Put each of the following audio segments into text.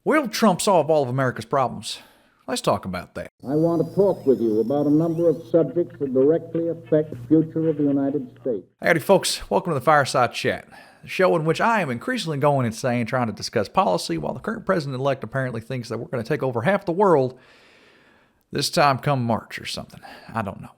Will Trump solve all of America's problems? Let's talk about that. I want to talk with you about a number of subjects that directly affect the future of the United States. Howdy, folks. Welcome to the Fireside Chat, the show in which I am increasingly going insane trying to discuss policy while the current president-elect apparently thinks that we're going to take over half the world this time come March or something. I don't know.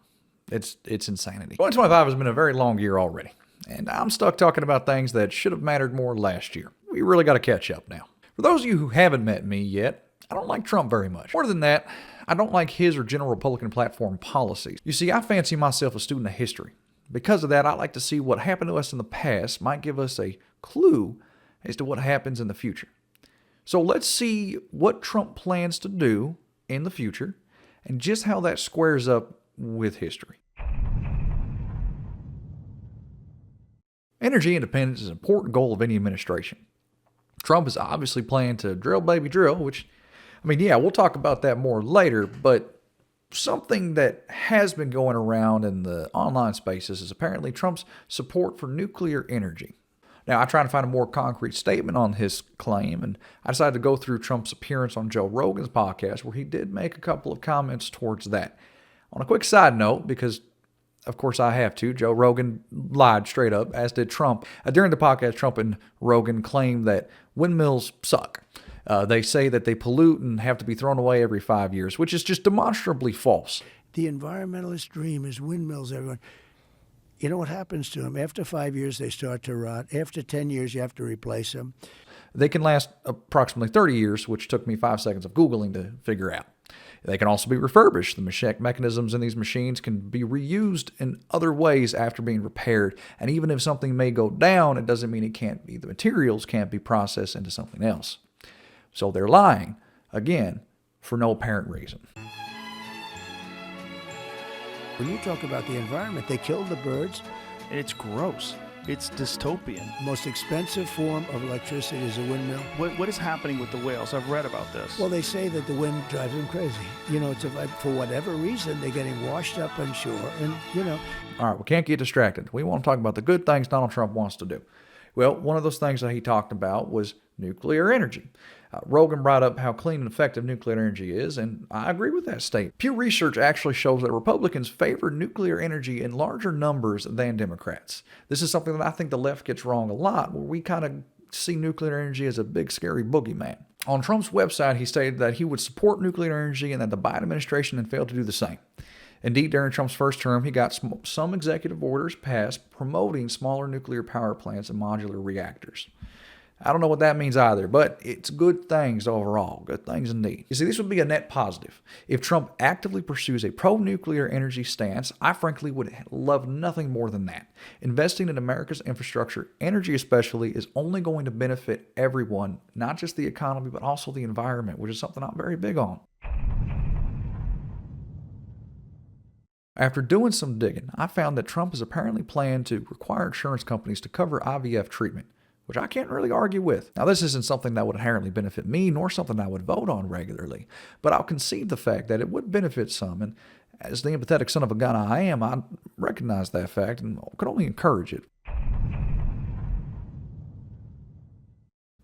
It's insanity. 2025 has been a very long year already, and I'm stuck talking about things that should have mattered more last year. We really got to catch up now. For those of you who haven't met me yet, I don't like Trump very much. More than that, I don't like his or general Republican platform policies. You see, I fancy myself a student of history. Because of that, I like to see what happened to us in the past might give us a clue as to what happens in the future. So let's see what Trump plans to do in the future and just how that squares up with history. Energy independence is an important goal of any administration. Trump is obviously planning to drill, baby, drill, which, we'll talk about that more later, but something that has been going around in the online spaces is apparently Trump's support for nuclear energy. Now, I tried to find a more concrete statement on his claim, and I decided to go through Trump's appearance on Joe Rogan's podcast, where he did make a couple of comments towards that. On a quick side note, because of course I have to, Joe Rogan lied straight up, as did Trump. During the podcast, Trump and Rogan claimed that windmills suck. They say that they pollute and have to be thrown away every 5 years, which is just demonstrably false. The environmentalist dream is windmills, everyone. You know what happens to them? After 5 years, they start to rot. After 10 years, you have to replace them. They can last approximately 30 years, which took me 5 seconds of Googling to figure out. They can also be refurbished. The mechanisms in these machines can be reused in other ways after being repaired. And even if something may go down, it doesn't mean the materials can't be processed into something else. So they're lying, again, for no apparent reason. When you talk about the environment, they kill the birds. It's gross. It's dystopian. The most expensive form of electricity is a windmill. What is happening with the whales? I've read about this. Well, they say that the wind drives them crazy. For whatever reason, they're getting washed up on shore, and. All right, we can't get distracted. We want to talk about the good things Donald Trump wants to do. Well, one of those things that he talked about was nuclear energy. Rogan brought up how clean and effective nuclear energy is, and I agree with that statement. Pew Research actually shows that Republicans favor nuclear energy in larger numbers than Democrats. This is something that I think the left gets wrong a lot, where we kind of see nuclear energy as a big, scary boogeyman. On Trump's website, he stated that he would support nuclear energy and that the Biden administration had failed to do the same. Indeed, during Trump's first term, he got some executive orders passed promoting smaller nuclear power plants and modular reactors. I don't know what that means either, but it's good things overall. Good things indeed. You see, this would be a net positive. If Trump actively pursues a pro-nuclear energy stance, I frankly would love nothing more than that. Investing in America's infrastructure, energy especially, is only going to benefit everyone, not just the economy, but also the environment, which is something I'm very big on. After doing some digging, I found that Trump has apparently planned to require insurance companies to cover IVF treatment, which I can't really argue with. Now, this isn't something that would inherently benefit me, nor something I would vote on regularly, but I'll concede the fact that it would benefit some, and as the empathetic son of a gun I am, I recognize that fact and could only encourage it.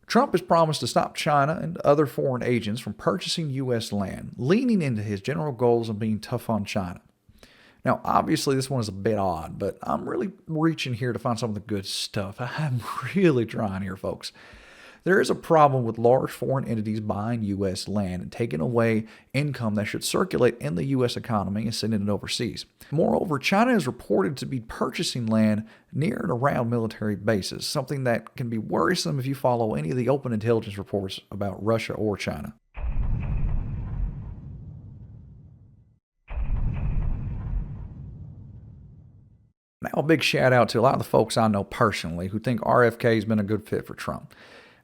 Trump has promised to stop China and other foreign agents from purchasing U.S. land, leaning into his general goals of being tough on China. Now, obviously, this one is a bit odd, but I'm really reaching here to find some of the good stuff. I'm really trying here, folks. There is a problem with large foreign entities buying U.S. land and taking away income that should circulate in the U.S. economy and sending it overseas. Moreover, China is reported to be purchasing land near and around military bases, something that can be worrisome if you follow any of the open intelligence reports about Russia or China. Now, a big shout out to a lot of the folks I know personally who think RFK has been a good fit for Trump.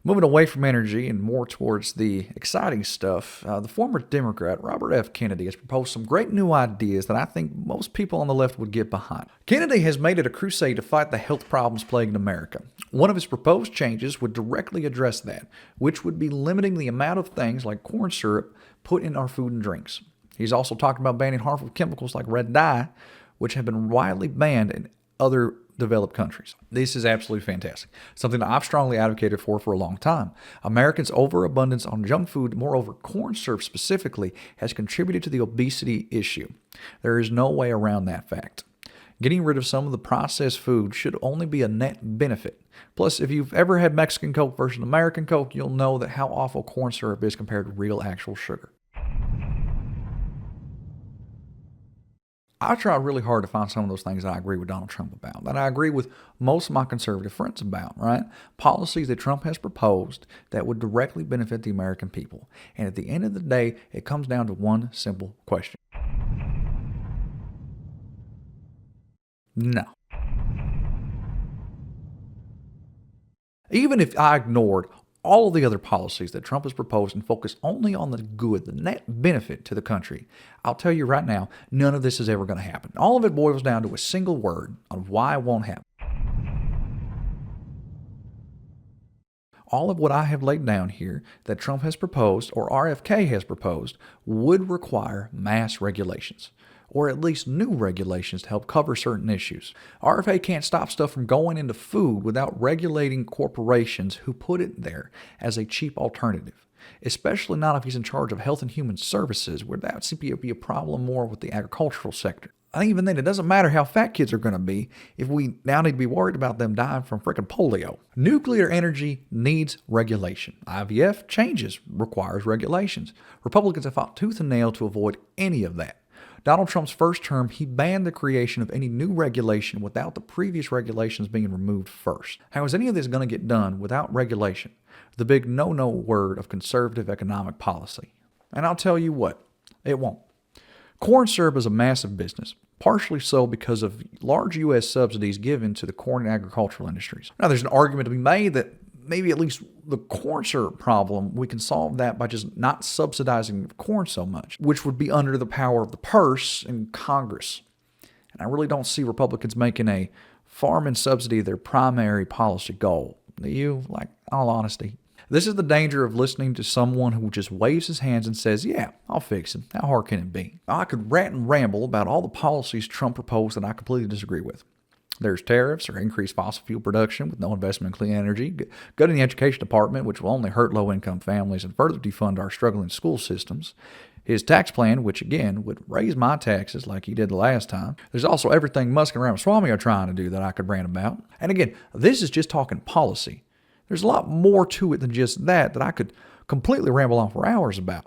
Moving away from energy and more towards the exciting stuff, the former Democrat Robert F. Kennedy has proposed some great new ideas that I think most people on the left would get behind. Kennedy has made it a crusade to fight the health problems plaguing America. One of his proposed changes would directly address that, which would be limiting the amount of things like corn syrup put in our food and drinks. He's also talked about banning harmful chemicals like red dye, which have been widely banned in other developed countries. This is absolutely fantastic. Something that I've strongly advocated for a long time. Americans' overabundance on junk food, moreover corn syrup specifically, has contributed to the obesity issue. There is no way around that fact. Getting rid of some of the processed food should only be a net benefit. Plus, if you've ever had Mexican Coke versus American Coke, you'll know that how awful corn syrup is compared to real actual sugar. I tried really hard to find some of those things that I agree with Donald Trump about, that I agree with most of my conservative friends about, right? Policies that Trump has proposed that would directly benefit the American people. And at the end of the day, it comes down to one simple question. No. Even if I ignored all of the other policies that Trump has proposed and focused only on the good, the net benefit to the country, I'll tell you right now, none of this is ever going to happen. All of it boils down to a single word on why it won't happen. All of what I have laid down here that Trump has proposed or RFK has proposed would require mass regulations, or at least new regulations to help cover certain issues. RFA can't stop stuff from going into food without regulating corporations who put it there as a cheap alternative, especially not if he's in charge of Health and Human Services, where that would simply be a problem more with the agricultural sector. I think even then, it doesn't matter how fat kids are going to be if we now need to be worried about them dying from freaking polio. Nuclear energy needs regulation. IVF changes, requires regulations. Republicans have fought tooth and nail to avoid any of that. Donald Trump's first term, he banned the creation of any new regulation without the previous regulations being removed first. How is any of this going to get done without regulation? The big no-no word of conservative economic policy. And I'll tell you what, it won't. Corn syrup is a massive business, partially so because of large U.S. subsidies given to the corn and agricultural industries. Now, there's an argument to be made that maybe at least the corn syrup problem, we can solve that by just not subsidizing corn so much, which would be under the power of the purse in Congress. And I really don't see Republicans making a farming subsidy their primary policy goal. Do you? Like, in all honesty. This is the danger of listening to someone who just waves his hands and says, yeah, I'll fix it. How hard can it be? I could rant and ramble about all the policies Trump proposed that I completely disagree with. There's tariffs or increased fossil fuel production with no investment in clean energy, gutting the education department, which will only hurt low-income families and further defund our struggling school systems. His tax plan, which again would raise my taxes like he did the last time. There's also everything Musk and Ramaswamy are trying to do that I could rant about. And again, this is just talking policy. There's a lot more to it than just that I could completely ramble on for hours about.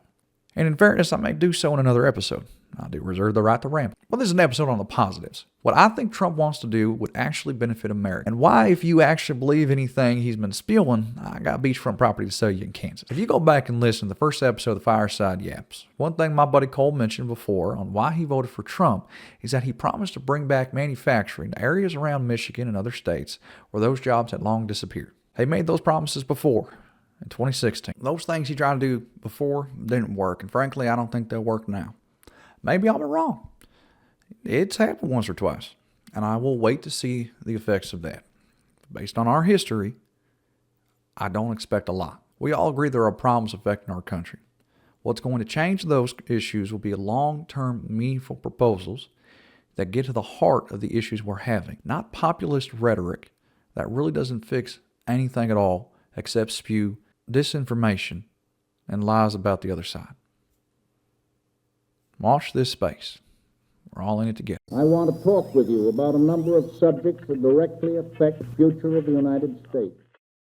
And in fairness, I may do so in another episode. I do reserve the right to ramble. Well, this is an episode on the positives. What I think Trump wants to do would actually benefit America. And why, if you actually believe anything he's been spewing, I got beachfront property to sell you in Kansas. If you go back and listen to the first episode of the Fireside Yaps, one thing my buddy Cole mentioned before on why he voted for Trump is that he promised to bring back manufacturing to areas around Michigan and other states where those jobs had long disappeared. He made those promises before. In 2016. Those things he tried to do before didn't work, and frankly, I don't think they'll work now. Maybe I'll be wrong. It's happened once or twice, and I will wait to see the effects of that. Based on our history, I don't expect a lot. We all agree there are problems affecting our country. What's going to change those issues will be long-term, meaningful proposals that get to the heart of the issues we're having, not populist rhetoric that really doesn't fix anything at all except spew disinformation and lies about the other side. Watch this space. We're all in it together. I want to talk with you about a number of subjects that directly affect the future of the United States.